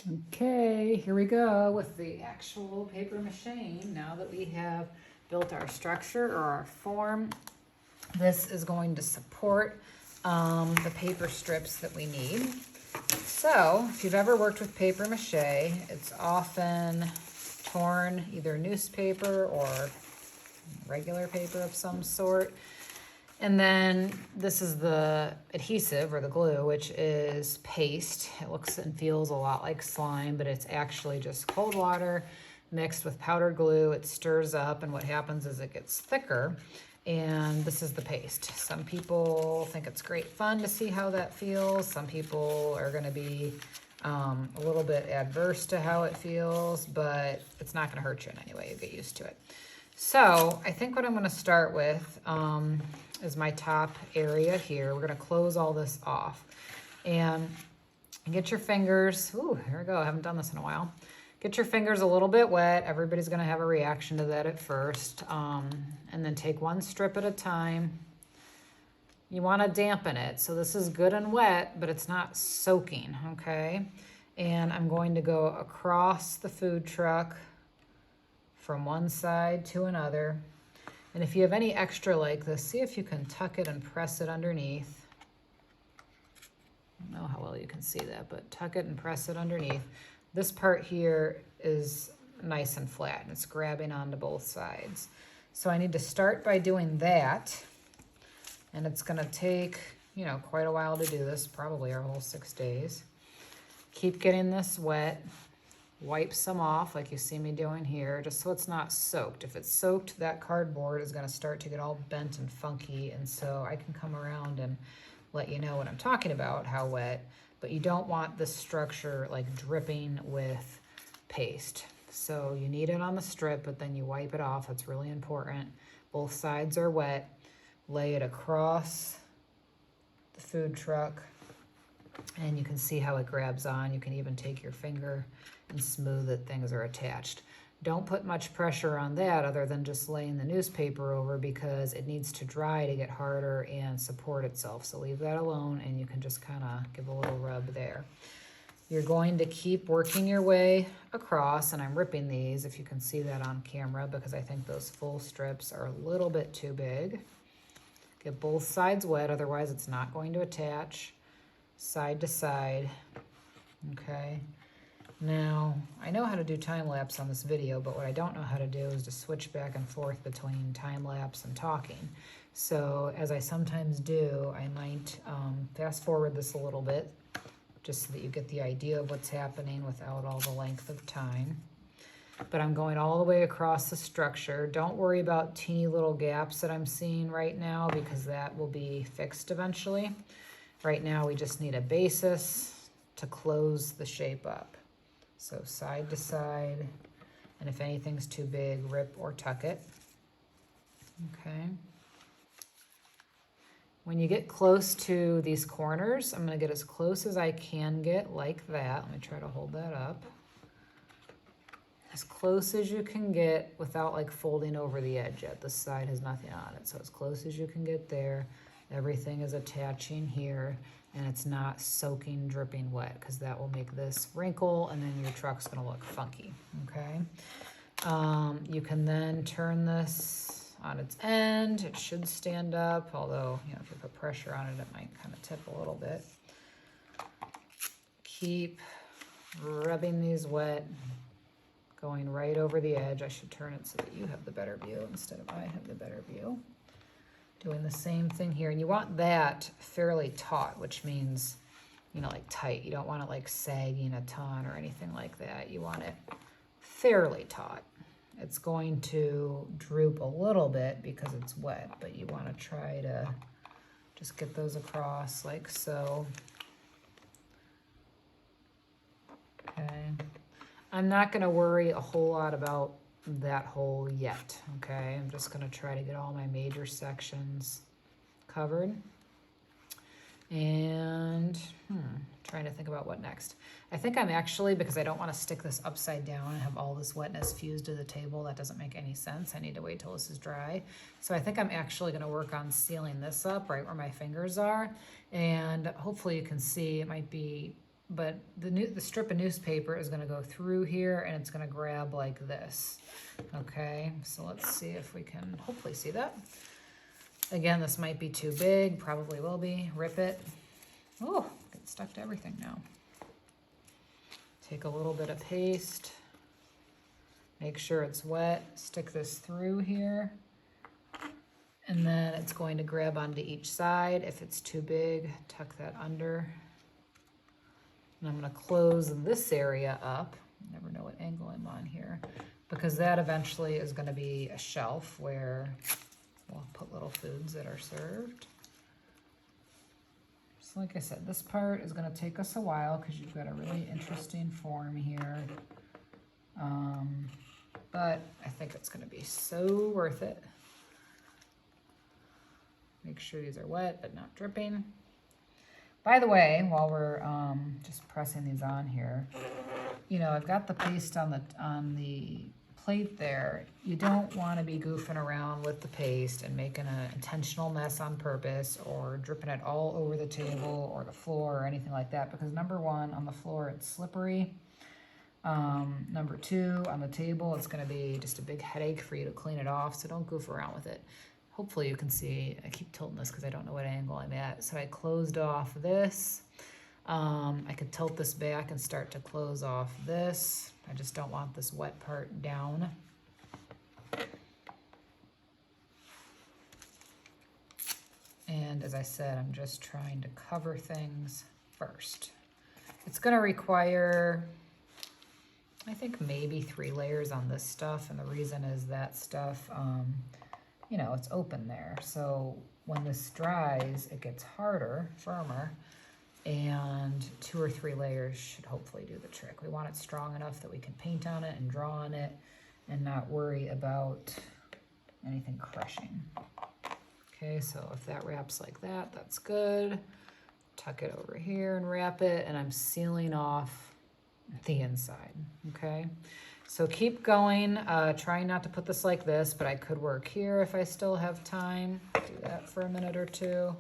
Okay, here we go with the actual paper mache. Now that we have built our structure or our form, this is going to support the paper strips that we need. So if you've ever worked with paper mache, it's often torn either newspaper or regular paper of some sort. And then this is the adhesive or the glue, which is paste. It looks and feels a lot like slime, but it's actually just cold water mixed with powdered glue. It stirs up, and what happens is it gets thicker, and this is the paste. Some people think it's great fun to see how that feels. Some people are gonna be a little bit adverse to how it feels, but it's not gonna hurt you in any way. You get used to it. So I think what I'm gonna start with is my top area here. We're gonna close all this off and get your fingers, ooh, here we go, I haven't done this in a while. Get your fingers a little bit wet. Everybody's gonna have a reaction to that at first. And then take one strip at a time. You wanna dampen it. So this is good and wet, but it's not soaking, okay? And I'm going to go across the food truck from one side to another. And if you have any extra like this, see if you can tuck it and press it underneath. I don't know how well you can see that, but tuck it and press it underneath. This part here is nice and flat, and it's grabbing onto both sides. So I need to start by doing that, and it's gonna take, you know, quite a while to do this, probably our whole 6 days. Keep getting this wet. Wipe some off like you see me doing here, just so it's not soaked. If it's soaked, that cardboard is gonna start to get all bent and funky, and so I can come around and let you know what I'm talking about, how wet, but you don't want this structure like dripping with paste. So you need it on the strip, but then you wipe it off. That's really important. Both sides are wet. Lay it across the food truck, and you can see how it grabs on. You can even take your finger and smooth it, things are attached. Don't put much pressure on that other than just laying the newspaper over, because it needs to dry to get harder and support itself. So leave that alone, and you can just kind of give a little rub there. You're going to keep working your way across, and I'm ripping these, if you can see that on camera, because I think those full strips are a little bit too big. Get both sides wet, otherwise it's not going to attach. Side to side, okay? Now, I know how to do time lapse on this video, but what I don't know how to do is to switch back and forth between time lapse and talking. So as I sometimes do, I might fast forward this a little bit, just so that you get the idea of what's happening without all the length of time. But I'm going all the way across the structure. Don't worry about teeny little gaps that I'm seeing right now, because that will be fixed eventually. Right now we just need a basis to close the shape up. So side to side, and if anything's too big, rip or tuck it. Okay. When you get close to these corners, I'm gonna get as close as I can get, like that. Let me try to hold that up. As close as you can get without like folding over the edge yet. This side has nothing on it, so as close as you can get there. Everything is attaching here, and it's not soaking, dripping wet, because that will make this wrinkle, and then your truck's gonna look funky, okay? You can then turn this on its end. It should stand up, although, you know, if you put pressure on it, it might kind of tip a little bit. Keep rubbing these wet, going right over the edge. I should turn it so that you have the better view instead of I have the better view. Doing the same thing here, and you want that fairly taut, which means, you know, like tight. You don't want it like sagging a ton or anything like that. You want it fairly taut. It's going to droop a little bit because it's wet, but you want to try to just get those across like so. Okay. I'm not going to worry a whole lot about that hole yet, okay? I'm just gonna try to get all my major sections covered. And trying to think about what next. I think I'm actually, because I don't want to stick this upside down and have all this wetness fused to the table, that doesn't make any sense. I need to wait till this is dry. So I think I'm actually gonna work on sealing this up right where my fingers are. And hopefully you can see it might be but the strip of newspaper is gonna go through here and it's gonna grab like this. Okay, so let's see if we can hopefully see that. Again, this might be too big, probably will be. Rip it. Oh, get stuck to everything now. Take a little bit of paste. Make sure it's wet. Stick this through here. And then it's going to grab onto each side. If it's too big, tuck that under. And I'm gonna close this area up. Never know what angle I'm on here, because that eventually is gonna be a shelf where we'll put little foods that are served. So like I said, this part is gonna take us a while because you've got a really interesting form here. But I think it's gonna be so worth it. Make sure these are wet but not dripping. By the way, while we're just pressing these on here, you know, I've got the paste on the plate there. You don't want to be goofing around with the paste and making an intentional mess on purpose or dripping it all over the table or the floor or anything like that, because number one, on the floor it's slippery. Number two, on the table it's going to be just a big headache for you to clean it off, so don't goof around with it. Hopefully you can see, I keep tilting this because I don't know what angle I'm at. So I closed off this. I could tilt this back and start to close off this. I just don't want this wet part down. And as I said, I'm just trying to cover things first. It's gonna require, I think, maybe 3 layers on this stuff. And the reason is that stuff, you know, it's open there. So when this dries, it gets harder, firmer, and 2 or 3 layers should hopefully do the trick. We want it strong enough that we can paint on it and draw on it and not worry about anything crushing. Okay, so if that wraps like that, that's good. Tuck it over here and wrap it, and I'm sealing off the inside, okay? So keep going, trying not to put this like this, but I could work here if I still have time. Do that for a minute or two.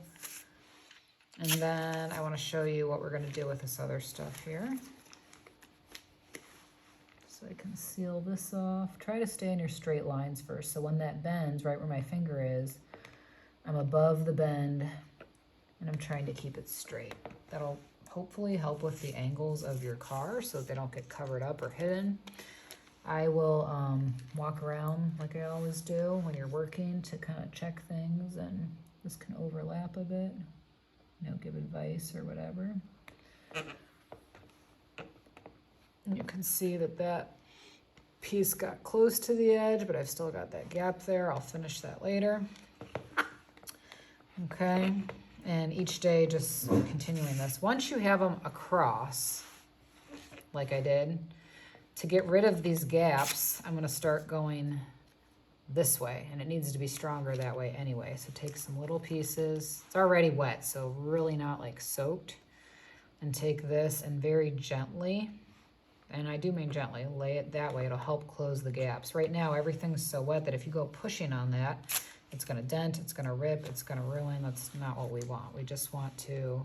And then I want to show you what we're going to do with this other stuff here. So I can seal this off. Try to stay in your straight lines first. So when that bends right where my finger is, I'm above the bend and I'm trying to keep it straight. That'll hopefully help with the angles of your car so that they don't get covered up or hidden. I will walk around like I always do when you're working to kind of check things, and this can overlap a bit, you know, give advice or whatever. And you can see that that piece got close to the edge, but I've still got that gap there. I'll finish that later. Okay, and each day just continuing this. Once you have them across, like I did, to get rid of these gaps, I'm gonna start going this way, and it needs to be stronger that way anyway. So take some little pieces. It's already wet, so really not like soaked. And take this and very gently, and I do mean gently, lay it that way. It'll help close the gaps. Right now, everything's so wet that if you go pushing on that, it's gonna dent, it's gonna rip, it's gonna ruin. That's not what we want. We just want to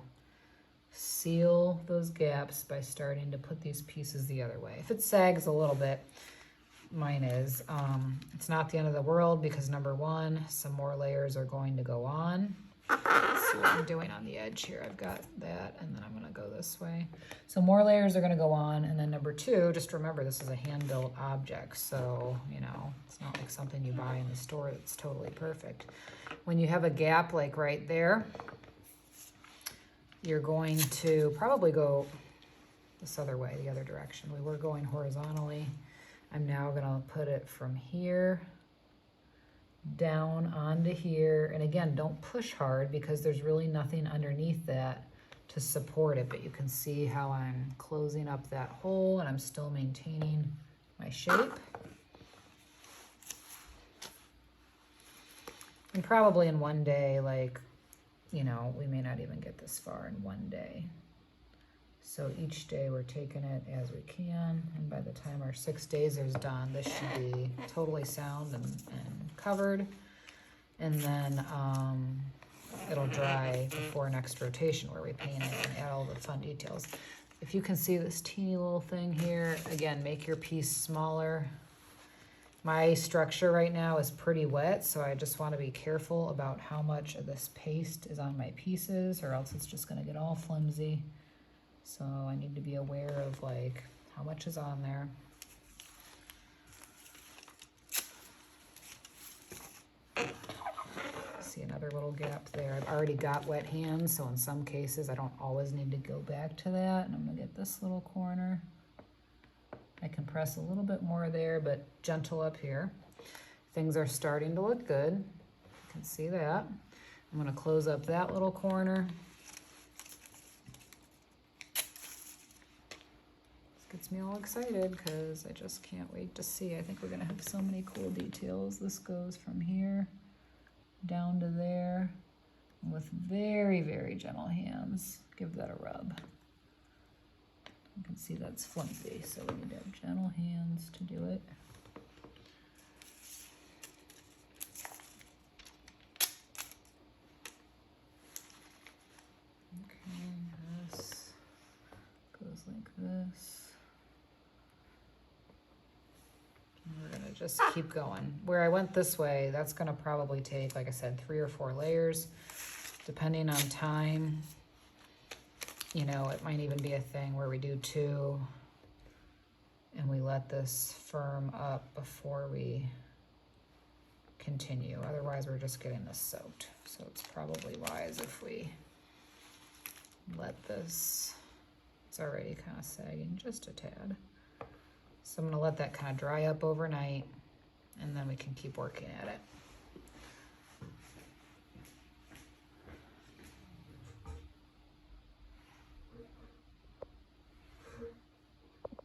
seal those gaps by starting to put these pieces the other way. If it sags a little bit, mine is, it's not the end of the world, because number one, some more layers are going to go on. Let's see what I'm doing on the edge here. I've got that, and then I'm gonna go this way. So more layers are gonna go on, and then number two, just remember this is a hand-built object, so, you know, it's not like something you buy in the store that's totally perfect. When you have a gap like right there, you're going to probably go this other way, the other direction. We were going horizontally. I'm now gonna put it from here down onto here. And again, don't push hard because there's really nothing underneath that to support it, but you can see how I'm closing up that hole and I'm still maintaining my shape. And probably in one day, like, you know, we may not even get this far in one day. So each day we're taking it as we can, and by the time our 6 days is done, this should be totally sound and covered. And then it'll dry before next rotation where we paint it and add all the fun details. If you can see this teeny little thing here, again, make your piece smaller. My structure right now is pretty wet, so I just want to be careful about how much of this paste is on my pieces, or else it's just going to get all flimsy. So I need to be aware of like how much is on there. See another little gap there. I've already got wet hands, so in some cases I don't always need to go back to that. And I'm going to get this little corner. I can press a little bit more there, but gentle up here. Things are starting to look good. You can see that. I'm going to close up that little corner. This gets me all excited because I just can't wait to see. I think we're going to have so many cool details. This goes from here down to there. And with very, very gentle hands, give that a rub. You can see that's flimsy, so we need to have gentle hands to do it. Okay, this goes like this. And we're gonna just keep going. Where I went this way, that's gonna probably take, like I said, 3 or 4 layers, depending on time. You know, it might even be a thing where we do 2 and we let this firm up before we continue. Otherwise, we're just getting this soaked. So it's probably wise if we let this, it's already kind of sagging just a tad. So I'm gonna let that kind of dry up overnight and then we can keep working at it.